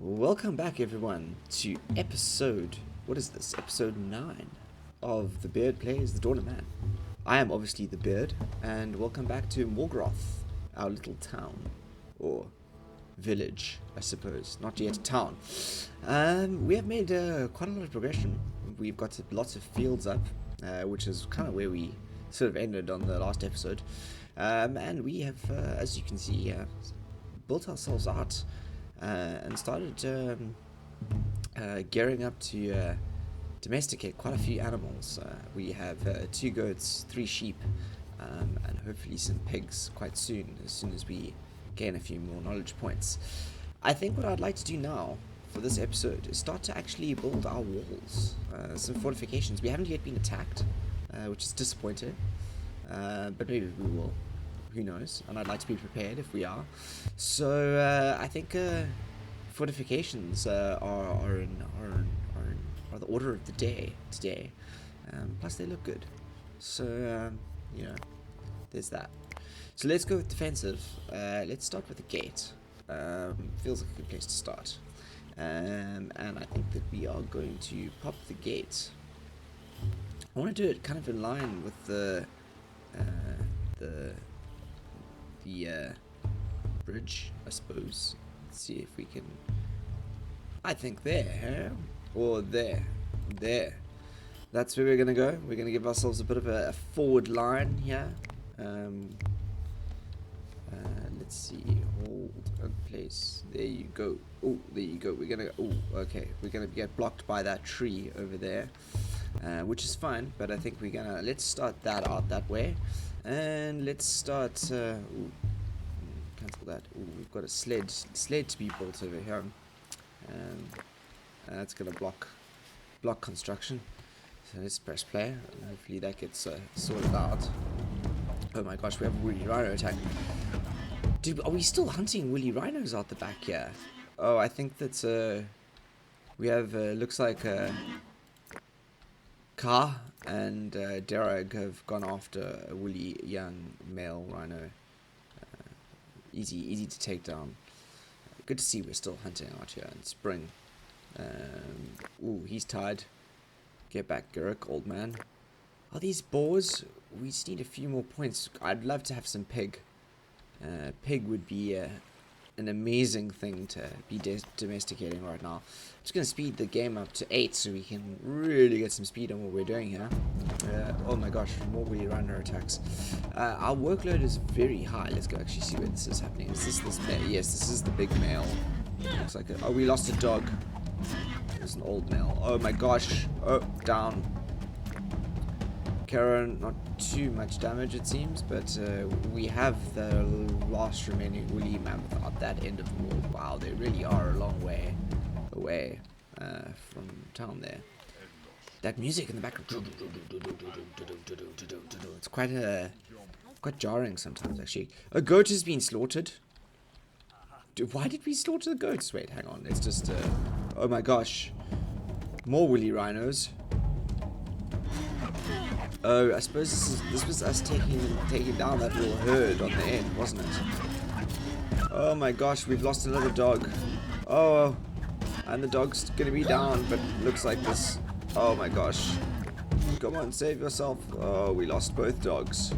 Welcome back, everyone, to episode, what is this, episode 9 of The Beard Plays the Dawn of Man. I am obviously the Beard, and welcome back to Morgreth, our little town, or village, I suppose, not yet a town. We have made quite a lot of progression. We've got lots of fields up, which is kind of where we sort of ended on the last episode. And we have, as you can see, built ourselves out and started gearing up to domesticate quite a few animals. We have 2 goats, 3 sheep, and hopefully some pigs quite soon, as soon as we gain a few more knowledge points. I think what I'd like to do now for this episode is start to actually build our walls, some fortifications. We haven't yet been attacked, which is disappointing, but maybe we will. Who knows? And I'd like to be prepared if we are. So I think fortifications are the order of the day today. Plus they look good. So you know, there's that. So let's go with defensive. Let's start with the gate. Feels like a good place to start. And I think that we are going to pop the gate. I want to do it kind of in line with the bridge, I suppose. Let's see if we can. I think there, or there. That's where we're gonna go. We're gonna give ourselves a bit of a forward line here. Let's see. Hold and place. There you go. Oh, there you go. We're gonna. Oh, okay. We're gonna get blocked by that tree over there, which is fine. But I think we're gonna. Let's start that out that way. And let's start. Ooh, cancel that. Ooh, we've got a sled to be built over here. That's gonna block construction. So let's press play, and hopefully that gets sorted out. Oh my gosh, we have a woolly rhino attack. Dude, are we still hunting woolly rhinos out the back here? Oh, I think that's we have looks like Ka and Derek have gone after a woolly young male rhino. Easy to take down. Good to see we're still hunting out here in spring. Ooh, he's tired. Get back, Garrick, old man. Are these boars? We just need a few more points. I'd love to have some pig. Pig would be an amazing thing to be domesticating right now. I'm just going to speed the game up to 8 so we can really get some speed on what we're doing here. Oh my gosh, more woolly rhino attacks. Our workload is very high. Let's go actually see where this is happening. Is this male? Yes, this is the big male. Looks like oh, we lost a dog. There's an old male. Oh my gosh. Oh, down. Karen, not too much damage it seems, but we have the last remaining woolly mammoth at that end of the wall. Wow, they really are a long way away from town there. That music in the background, it's quite jarring sometimes actually. A goat has been slaughtered. Why did we slaughter the goats? Wait, hang on. It's just oh my gosh, more woolly rhinos. Oh, I suppose this was us taking down that little herd on the end, wasn't it? Oh my gosh, we've lost another dog. Oh, and the dog's gonna be down, but looks like this. Oh my gosh. Come on, save yourself. Oh, we lost both dogs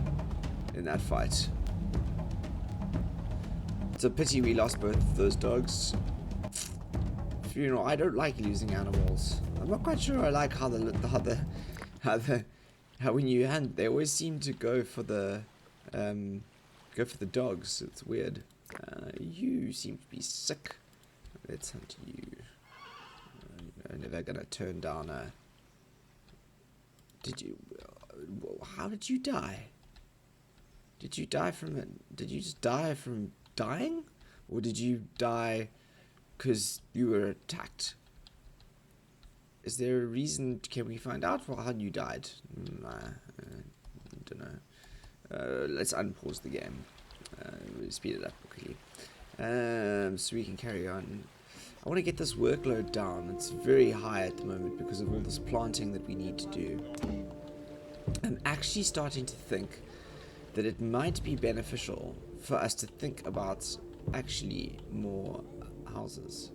in that fight. It's a pity we lost both of those dogs. Funeral. I don't like losing animals. I'm not quite sure I like how when you hunt, they always seem to go for the dogs. It's weird. You seem to be sick. Let's hunt you. I'm never gonna turn down a. How did you die? Did you die from it? Did you just die from dying, or did you die because you were attacked? Is there a reason? Can we find out how you died? I don't know. Let's unpause the game. We'll speed it up quickly. So we can carry on. I want to get this workload down. It's very high at the moment because of all this planting that we need to do. I'm actually starting to think that it might be beneficial for us to think about actually more houses.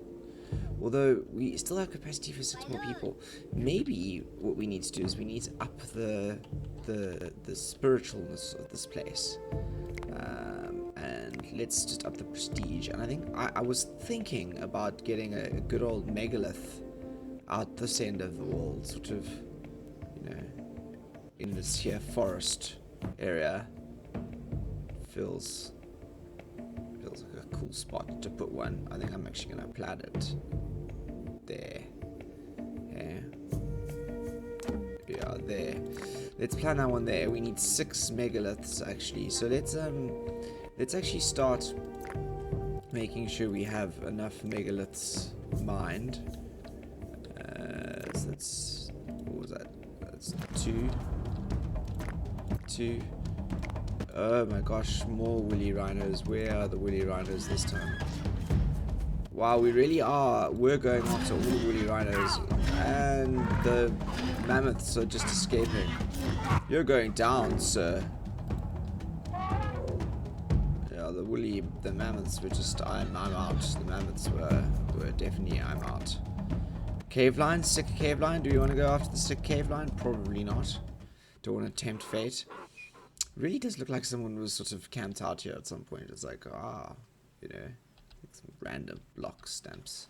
Although we still have capacity for 6 more people. Maybe what we need to do is we need to up the spiritualness of this place. And let's just up the prestige. And I think I was thinking about getting a good old megalith out this end of the world, sort of, you know, in this here forest area. Feels like a cool spot to put one. I think I'm actually gonna plant it there. Yeah, there. Let's plant that one there. We need 6 megaliths actually. So let's actually start making sure we have enough megaliths mined. So that's, what was that? That's 2. Oh my gosh, more woolly rhinos. Where are the woolly rhinos this time? Wow, we really are. We're going after all the woolly rhinos. And the mammoths are just escaping. You're going down, sir. Yeah, the mammoths were just, I'm out. The mammoths were definitely, I'm out. Cave line, sick cave line. Do you want to go after the sick cave line? Probably not. Don't want to tempt fate. Really does look like someone was sort of camped out here at some point. It's like, you know, some random block stamps.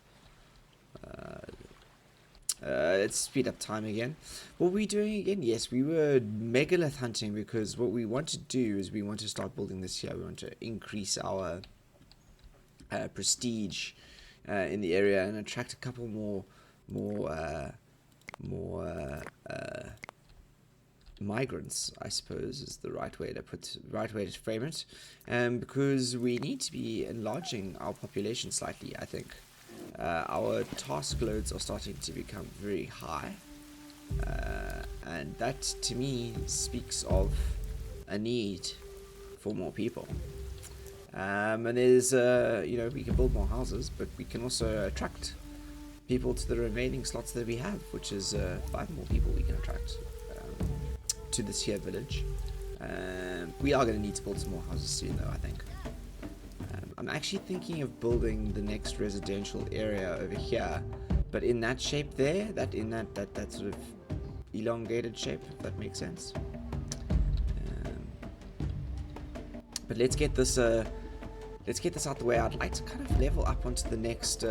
Let's speed up time again. What were we doing again? Yes, we were megalith hunting because what we want to do is we want to start building this here. We want to increase our prestige in the area and attract a couple more migrants, I suppose, is the right way to frame it, because we need to be enlarging our population slightly. I think our task loads are starting to become very high, and that to me speaks of a need for more people. And there's you know, we can build more houses, but we can also attract people to the remaining slots that we have, which is 5 more people we can attract to this here village. We are going to need to build some more houses soon though, I think. I'm actually thinking of building the next residential area over here, but in that shape there, that sort of elongated shape, if that makes sense. But let's get this out the way. I'd like to kind of level up onto the next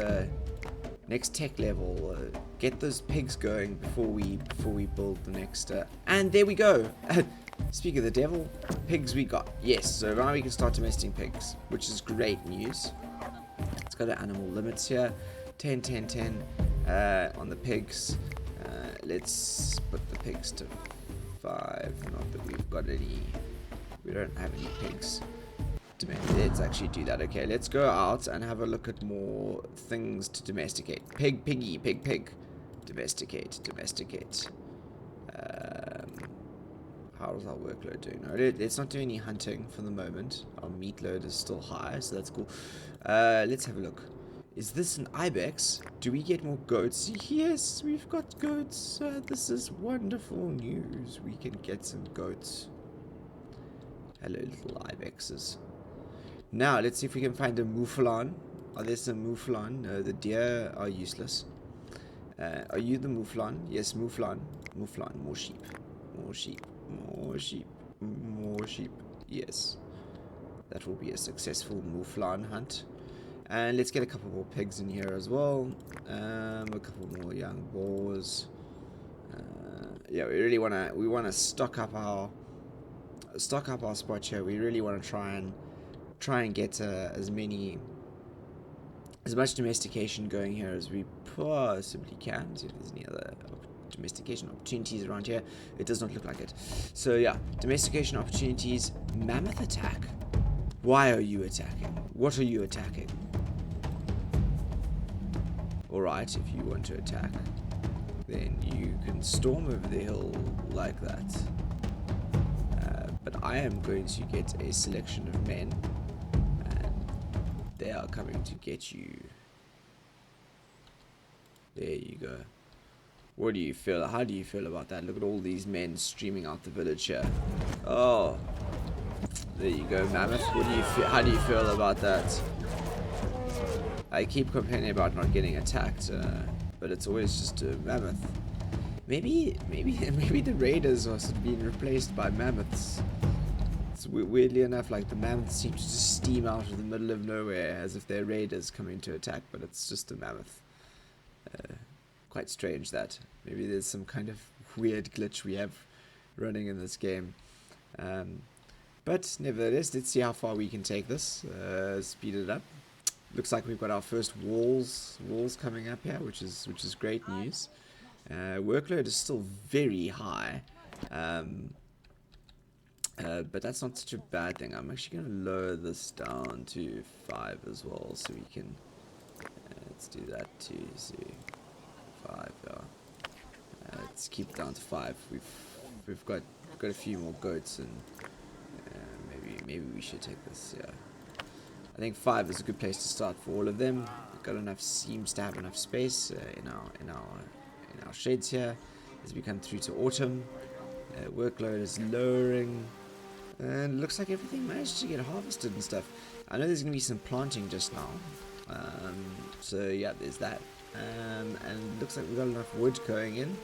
tech level, get those pigs going before we build the next, and there we go. Speak of the devil, pigs we got. Yes, so now we can start domesticating pigs, which is great news. Let's go to animal limits here. 10 on the pigs. Let's put the pigs to 5. Not that we've got any, we don't have any pigs. Let's actually do that. Okay, let's go out and have a look at more things to domesticate. Pig. Domesticate. How's our workload doing? No, let's not do any hunting for the moment. Our meat load is still high, so that's cool. Let's have a look. Is this an ibex? Do we get more goats? Yes, we've got goats. This is wonderful news. We can get some goats. Hello, little ibexes. Now, let's see if we can find a mouflon. Are there some mouflon? No, the deer are useless. Are you the mouflon? Yes, mouflon. Mouflon, more sheep. Yes. That will be a successful mouflon hunt. And let's get a couple more pigs in here as well. A couple more young boars. Yeah, we wanna stock up our spot here. We really want to try and get as much domestication going here as we possibly can. See if there's any other domestication opportunities around here. It does not look like it. So yeah, domestication opportunities. Mammoth attack. Why are you attacking? What are you attacking? Alright, if you want to attack, then you can storm over the hill like that. But I am going to get a selection of men, and they are coming to get you. There you go. What do you feel? How do you feel about that? Look at all these men streaming out the village here. Oh, there you go, mammoth. What do you feel? How do you feel about that? I keep complaining about not getting attacked, but it's always just a mammoth. Maybe the raiders are sort of being replaced by mammoths. It's weirdly enough, like the mammoths seem to just steam out of the middle of nowhere as if they're raiders coming to attack, but it's just a mammoth. Quite strange that. Maybe there's some kind of weird glitch we have running in this game. But nevertheless, let's see how far we can take this. Speed it up. Looks like we've got our first walls coming up here, which is great news. Workload is still very high, but that's not such a bad thing. I'm actually going to lower this down to 5 as well, so we can. Let's do that too. So 5. Let's keep it down to 5. We've got a few more goats, and maybe we should take this. Yeah, I think 5 is a good place to start for all of them. We've got enough. Seems to have enough space in our sheds here as we come through to autumn. Workload is lowering, and it looks like everything managed to get harvested and stuff. I know there's going to be some planting just now, so yeah, there's that. And it looks like we've got enough wood going in,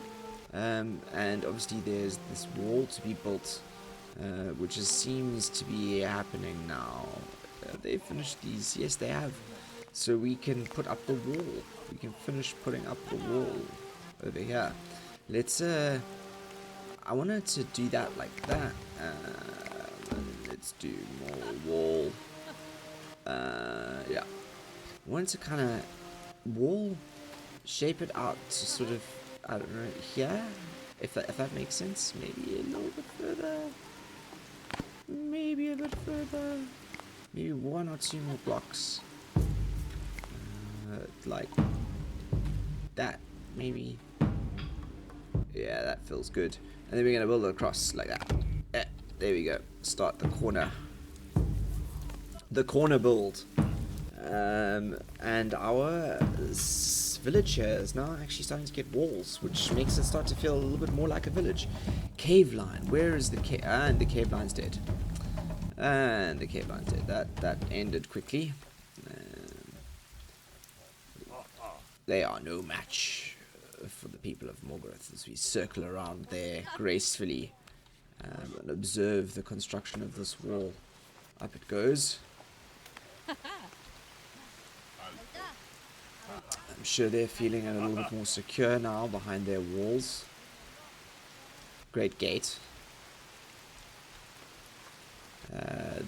and obviously there's this wall to be built, which seems to be happening now. They finished these, yes they have, so we can put up the wall. We can finish putting up the wall over here. Let's I wanted to do that like that. Let's do more wall. Yeah, I wanted to kind of wall shape it out to sort of, I don't know, here, if that makes sense. Maybe a little bit further, maybe a bit further, maybe 1 or 2 more blocks, like that maybe. Yeah, that feels good. And then we're gonna build it across like that. Yeah, there we go. Start the corner build. And our village here is now actually starting to get walls, which makes it start to feel a little bit more like a village. Cave line. Where is the cave? And the cave line's dead. And the cave line's dead. That ended quickly. They are no match for the people of Morgreth as we circle around there gracefully and observe the construction of this wall. Up it goes. I'm sure they're feeling a little bit more secure now behind their walls. Great gate.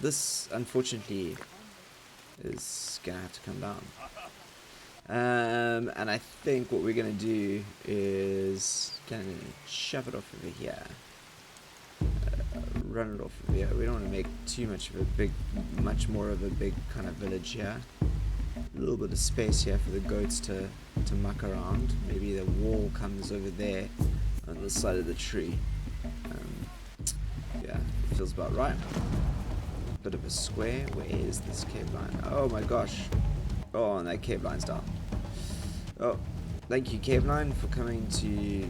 This, unfortunately, is gonna have to come down. And I think what we're gonna do is gonna shove it off over here. Run it off over here. We don't want to make too much of much more of a big kind of village here. A little bit of space here for the goats to muck around. Maybe the wall comes over there on the side of the tree. Yeah, feels about right. Bit of a square. Where is this cave line? Oh my gosh. Oh, and that cave line's down. Oh, thank you, cave line, for coming to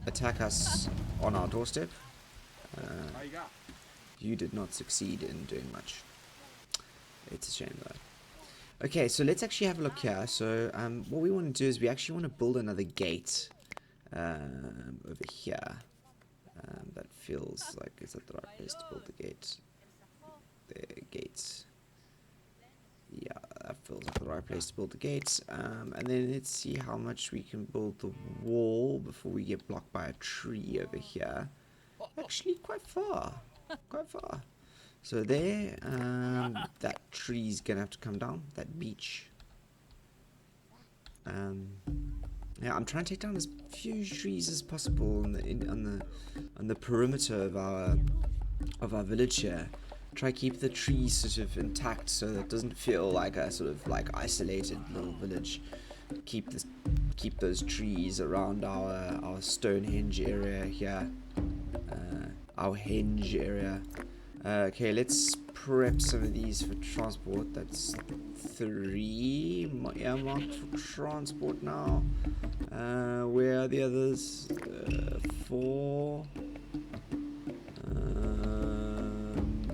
attack us on our doorstep. You did not succeed in doing much. It's a shame though. Okay, so let's actually have a look here. So what we want to do is we actually want to build another gate over here. That feels like, is that the right place to build the gate? The gates. Yeah, that feels like the right place to build the gates. And then let's see how much we can build the wall before we get blocked by a tree over here. Actually, quite far. Quite far. So there, that tree's gonna have to come down. That beech. Yeah, I'm trying to take down as few trees as possible on the perimeter of our village here. Try to keep the trees sort of intact so that it doesn't feel like a sort of like isolated little village. Keep those trees around our Stonehenge area here. Our henge area. Okay, let's prep some of these for transport. That's 3 earmarked for transport now. Where are the others? 4.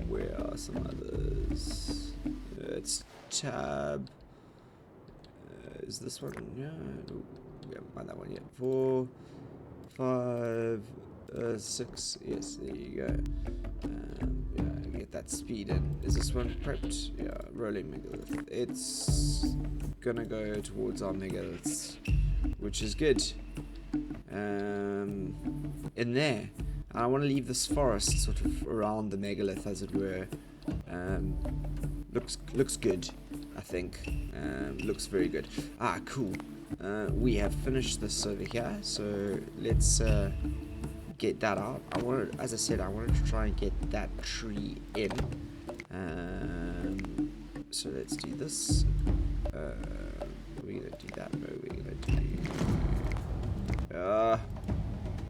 Where are some others? It's tab. is this one? Yeah, no, we haven't found that one yet. 4, 5, 6. Yes, there you go. Yeah, get that speed in. Is this one prepped? Yeah, rolling megalith. It's gonna go towards our megaliths, which is good. In there. And I want to leave this forest sort of around the megalith, as it were. Looks good, I think. Looks very good. Ah, cool. We have finished this over here, so let's get that out. As I said, I wanted to try and get that tree in. So let's do this. We're gonna do that. No, we're gonna do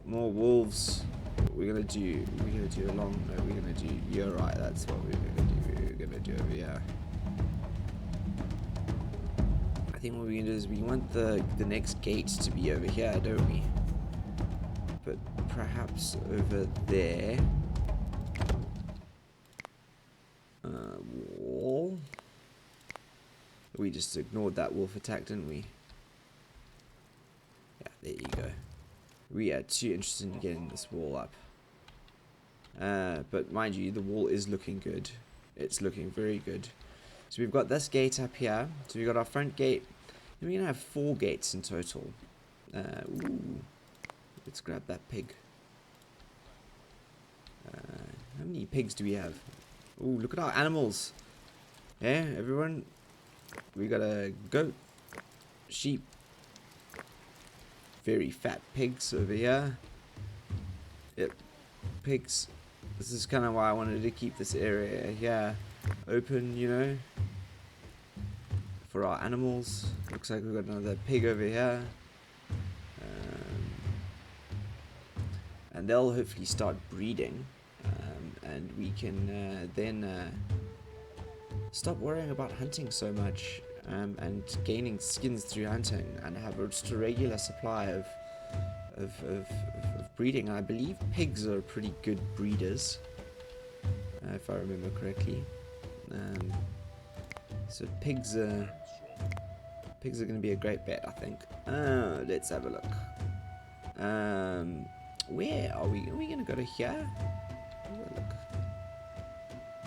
more wolves. We're gonna do along. No, we're gonna do. You're right. That's what we're gonna do. We're gonna do over here. I think what we're gonna do is we want the next gate to be over here, don't we? But perhaps over there. Wall. We just ignored that wolf attack, didn't we? Yeah, there you go. We are too interested in getting this wall up. But mind you, the wall is looking good. It's looking very good. So we've got this gate up here. So we've got our front gate. And we're going to have 4 gates in total. Ooh. Let's grab that pig. How many pigs do we have? Ooh, look at our animals. Yeah, everyone. We got a goat, sheep, very fat pigs over here. Yep, pigs. This is kind of why I wanted to keep this area here open, you know, for our animals. Looks like we've got another pig over here. And they'll hopefully start breeding. And we can then stop worrying about hunting so much and gaining skins through hunting and have just a regular supply of breeding. And I believe pigs are pretty good breeders, if I remember correctly. So pigs are going to be a great bet, I think. Let's have a look. Where are we? Are we going to go to here? Have a look.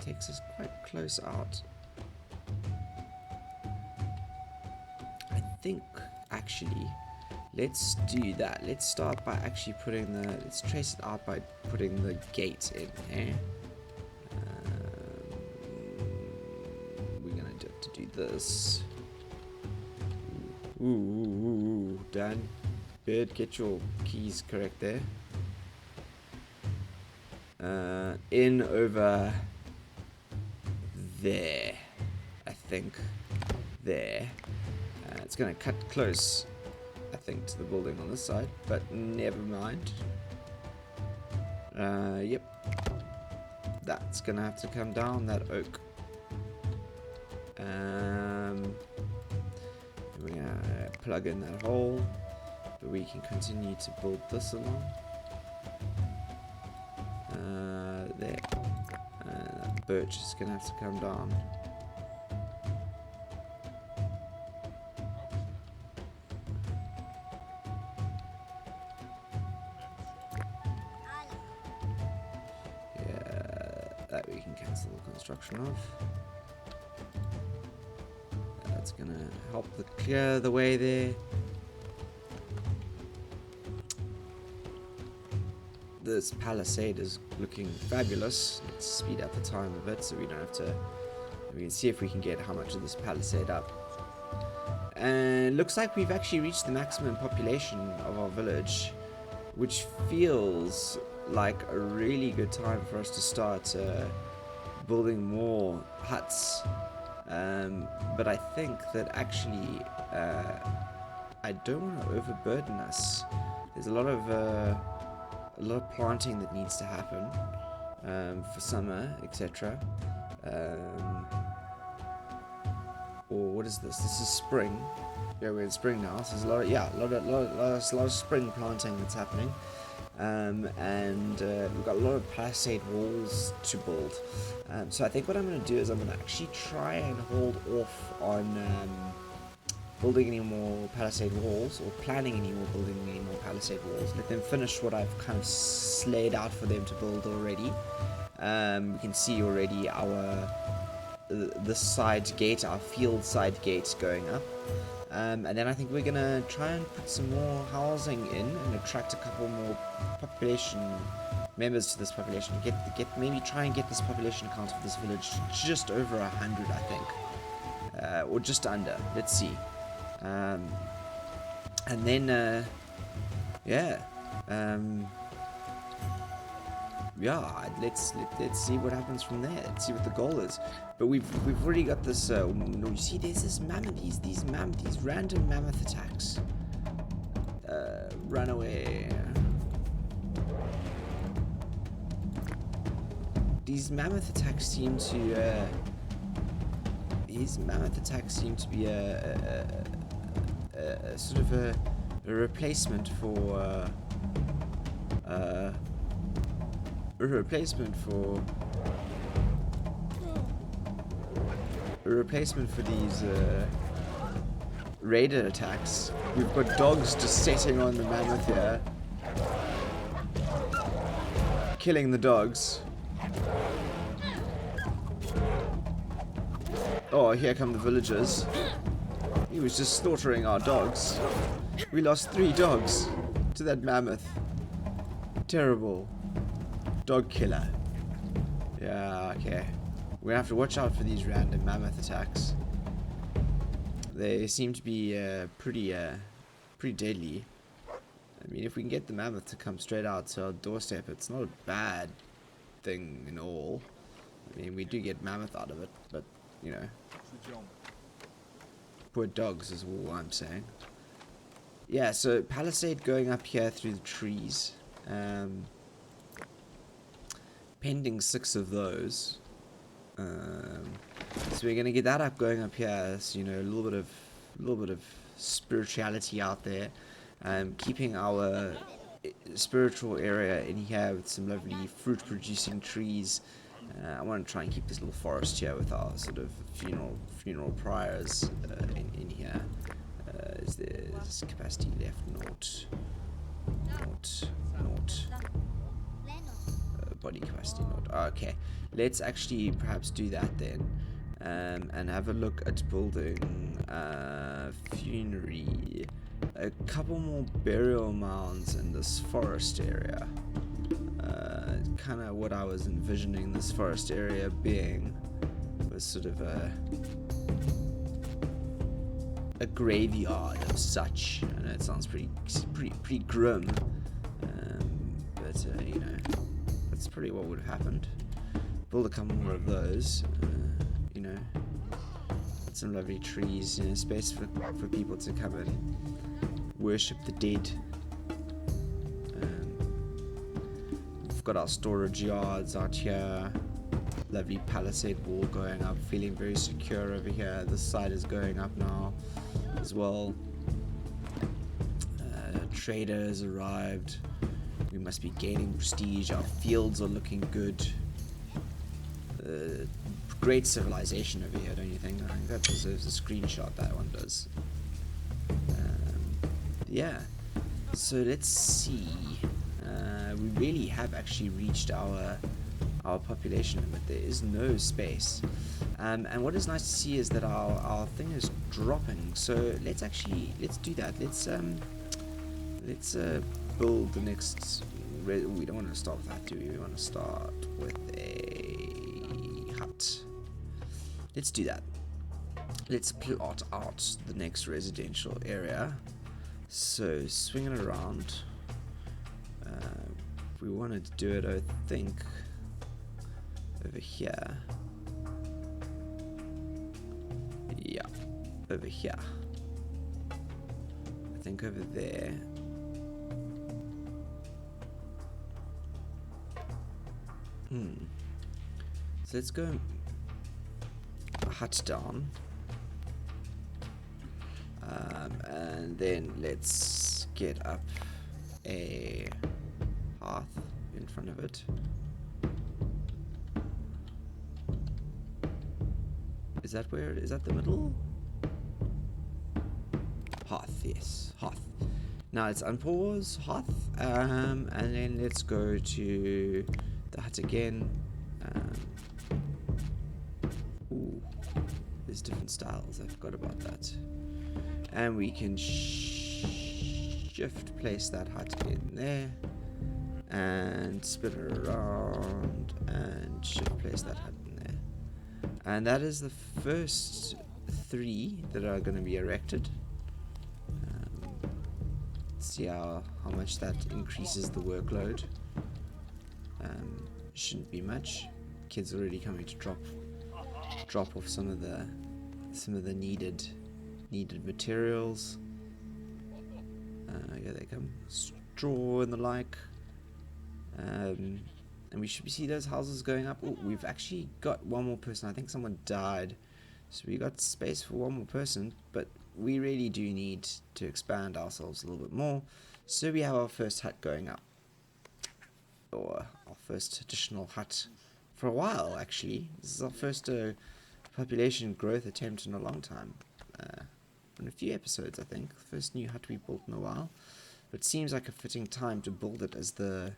Takes us quite close out. I think actually let's do that. Let's start by actually let's trace it out by putting the gate in here. We're gonna have to do this. Ooh, Dan, Bird, get your keys correct there. In over there, I think. There. It's going to cut close, I think, to the building on this side, but never mind. Yep. That's going to have to come down, that oak. We're going to plug in that hole, but we can continue to build this along. There. That birch is going to have to come down. That we can cancel the construction of. That's going to help clear the way there. This palisade is looking fabulous. Let's speed up the time of it so we don't have to. We can see if we can get how much of this palisade up. And looks like we've actually reached the maximum population of our village, which feels like a really good time for us to start building more huts. But I think that actually I don't want to overburden us. There's a lot of planting that needs to happen for summer, etc. Or what is this? This is spring. Yeah, we're in spring now. So there's a lot of spring planting that's happening. And we've got a lot of palisade walls to build. So I think what I'm going to do is I'm going to actually try and hold off on building any more palisade walls or planning building any more palisade walls. Let them finish what I've kind of slayed out for them to build already. We can see already our the side gate, our field side gate going up. And then I think we're gonna try and put some more housing in and attract a couple more population members to this population. Maybe try and get this population count of this village to just over 100, I think, or just under. Let's see. And then yeah. Let's see what happens from there. Let's see what the goal is. But we've already got this. No, you see, there's this mammoth. These random mammoth attacks. Run away. These mammoth attacks seem to. Be a sort of a replacement for. A replacement for these raider attacks. We've got dogs just setting on the mammoth here, killing the dogs. Oh, here come the villagers. He was just slaughtering our dogs. We lost 3 dogs to that mammoth. Terrible. Dog killer. Yeah, okay. We're gonna have to watch out for these random mammoth attacks. They seem to be pretty deadly. I mean, if we can get the mammoth to come straight out to our doorstep, it's not a bad thing in all. I mean, we do get mammoth out of it, but, you know. Poor dogs is all I'm saying. Yeah, so palisade going up here through the trees. Pending 6 of those. So we're gonna get that up, going up here. So, you know, a little bit of spirituality out there. Keeping our spiritual area in here with some lovely fruit-producing trees. I want to try and keep this little forest here with our sort of funeral priors in here. Is there capacity left? Naught. Body capacity not. Okay, let's actually perhaps do that then, and have a look at building funerary, a couple more burial mounds in this forest area. Kind of what I was envisioning this forest area being was sort of a graveyard of such. I know it sounds pretty grim, but you know. That's probably what would have happened. Build a couple more of those, you know. Some lovely trees, you know, space for people to come and worship the dead. We've got our storage yards out here. Lovely palisade wall going up, feeling very secure over here. This side is going up now as well. Trader has arrived. We must be gaining prestige. Our fields are looking good. Great civilization over here, don't you think? I think that deserves a screenshot, that one does. Yeah. So let's see. We really have actually reached our population limit. There is no space. And what is nice to see is that our thing is dropping. So let's do that. Let's build the next. We don't want to start with that, do we? We want to start with a hut. Let's do that. Let's plot out the next residential area. So swing it around. We wanted to do it, I think, over here. Yeah, over here. I think over there. So let's go hut down. And then let's get up a hearth in front of it. Is that the middle? Hearth, yes, hearth. Now let's unpause hearth, and then let's go to the hut again. Ooh, there's different styles. I forgot about that. And we can shift place that hut in there, and spin it around, and shift place that hut in there. And that is the first 3 that are going to be erected. See how much that increases the workload. Shouldn't be much. Kids already coming to drop off some of the needed materials. Here they come, straw and the like. And we should see those houses going up. Oh, we've actually got one more person. I think someone died, so we got space for one more person, but we really do need to expand ourselves a little bit more. So we have our first hut going up, or our first additional hut for a while. Actually, this is our first population growth attempt in a long time, in a few episodes, I think. First new hut we built in a while, but seems like a fitting time to build it as the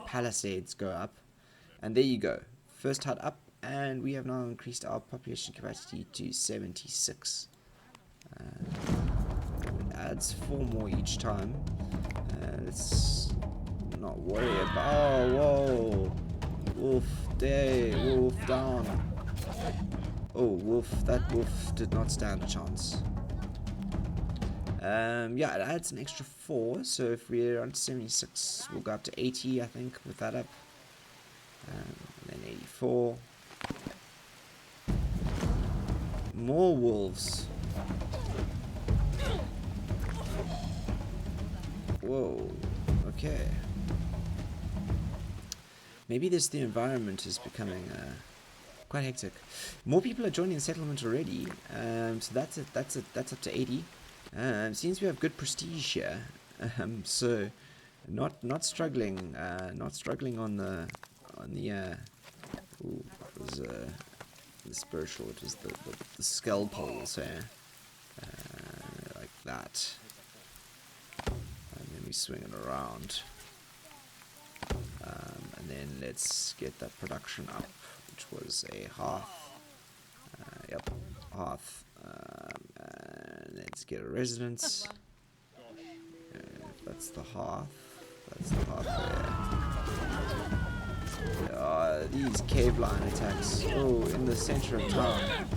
palisades go up. And there you go, first hut up, and we have now increased our population capacity to 76. It adds 4 more each time. Let's not worry about. Oh, whoa! Wolf day, wolf down. Oh, wolf! That wolf did not stand a chance. Yeah, it adds an extra 4. So if we're on 76, we'll go up to 80, I think, with that up. And then 84. More wolves. Whoa, okay. Maybe the environment is becoming quite hectic. More people are joining the settlement already, so that's up to 80. Seems we have good prestige here, so not struggling on the ooh, it was the spiritual, it was the skull poles here, like that. We swing it around, and then let's get that production up, which was a hearth. Yep, hearth. And let's get a residence. That's the hearth. That's the hearth there. These cave line attacks. Oh, in the center of town.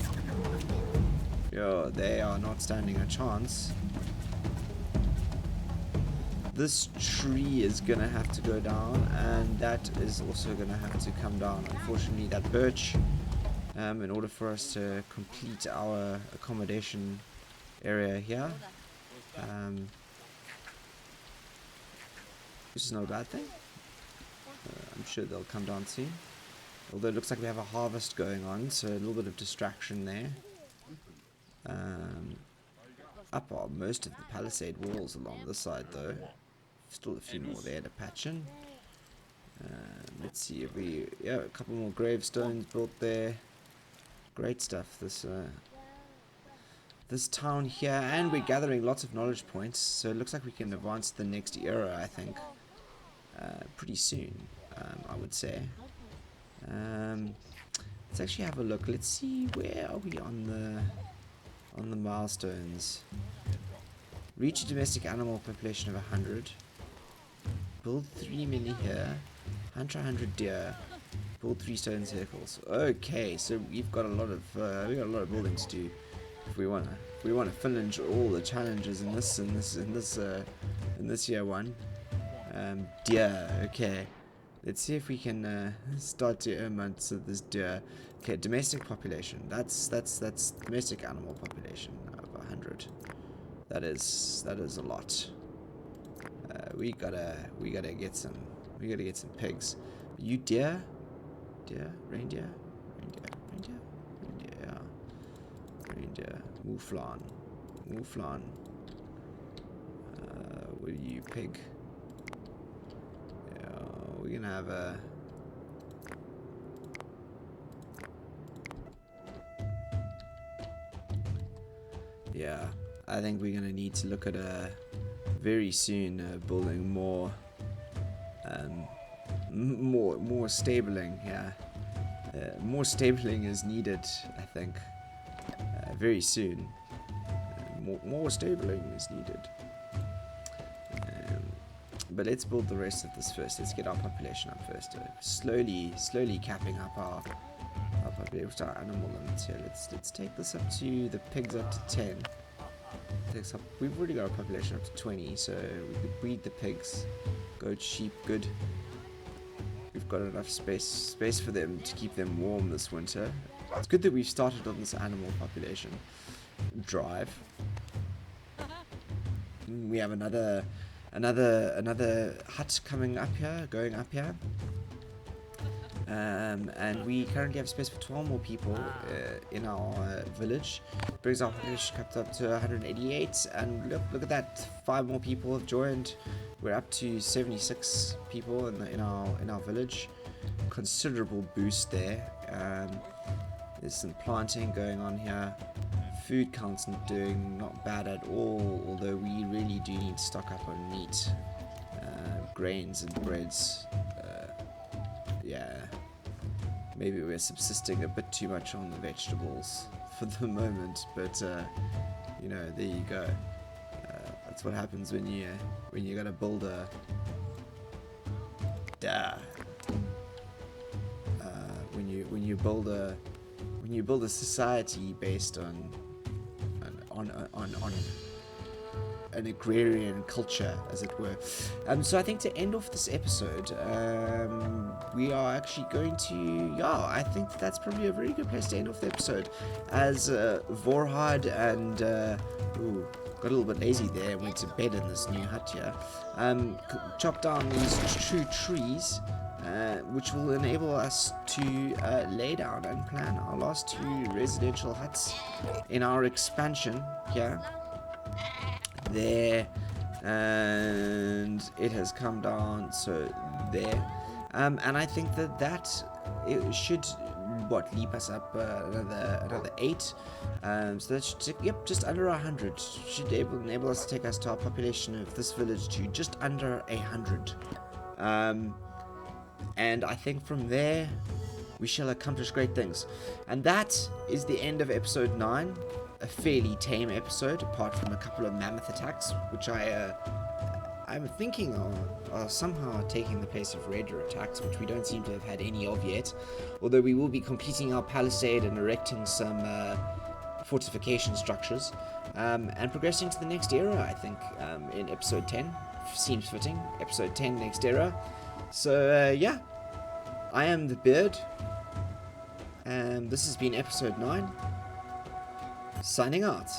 Yo, they are not standing a chance. This tree is gonna have to go down, and that is also gonna have to come down. Unfortunately, that birch, in order for us to complete our accommodation area here, which is not a bad thing. I'm sure they'll come down soon. Although it looks like we have a harvest going on, so a little bit of distraction there. Up are most of the palisade walls along this side, though. Still a few more there to patch in. Let's see if a couple more gravestones built there. Great stuff. This town here, and we're gathering lots of knowledge points, so it looks like we can advance to the next era, I think, pretty soon, I would say. Let's actually have a look. Let's see, where are we on the milestones? Reach a domestic animal population of 100. Build 3 mini here. Hunt 100 deer. Build 3 stone circles. Okay, so we've got a lot of building to do if we wanna finish all the challenges in this year one. Deer. Okay, let's see if we can start to earn months of this deer. Okay, domestic population. That's domestic animal population of 100. That is a lot. We gotta get some pigs. You deer, reindeer, yeah. Reindeer, mouflon. Will you pig? Yeah, we're gonna have a. Yeah, I think we're gonna need to look at very soon building more stabling. Yeah, more stabling is needed. I think very soon. More stabling is needed. But let's build the rest of this first. Let's get our population up first. Slowly capping up our population, our animal limits here. Let's take this up to the pigs up to 10. Takes up. We've already got our population up to 20, so we could breed the pigs. Goat, sheep, good. We've got enough space for them to keep them warm this winter. It's good that we've started on this animal population drive. We have another hut coming up here, going up here. And we currently have space for 12 more people in our village. Brings our population up to 188, and look at that, 5 more people have joined. We're up to 76 people in our village. Considerable boost there. There's some planting going on here. Food count's not bad at all, although we really do need to stock up on meat, grains and breads. Yeah, maybe we're subsisting a bit too much on the vegetables for the moment, but you know, there you go. That's what happens when you gotta build a when you build a society based on an agrarian culture, as it were. So I think to end off this episode, we are actually going to, I think that's probably a very good place to end off the episode, as Vorhard and got a little bit lazy there and went to bed in this new hut here. Chop down these 2 trees, which will enable us to lay down and plan our last 2 residential huts in our expansion here. There, and it has come down, so there. And I think that it should leap us up another 8. So that should just under 100. Should enable us to take us to our population of this village to just under 100. And I think from there we shall accomplish great things. And that is the end of episode 9. A fairly tame episode, apart from a couple of mammoth attacks, which I'm thinking are somehow taking the place of raider attacks, which we don't seem to have had any of yet. Although we will be completing our palisade and erecting some fortification structures, and progressing to the next era, I think, in episode 10. Seems fitting. Episode 10, next era. So, yeah. I am the Beard, and this has been episode 9. Signing out.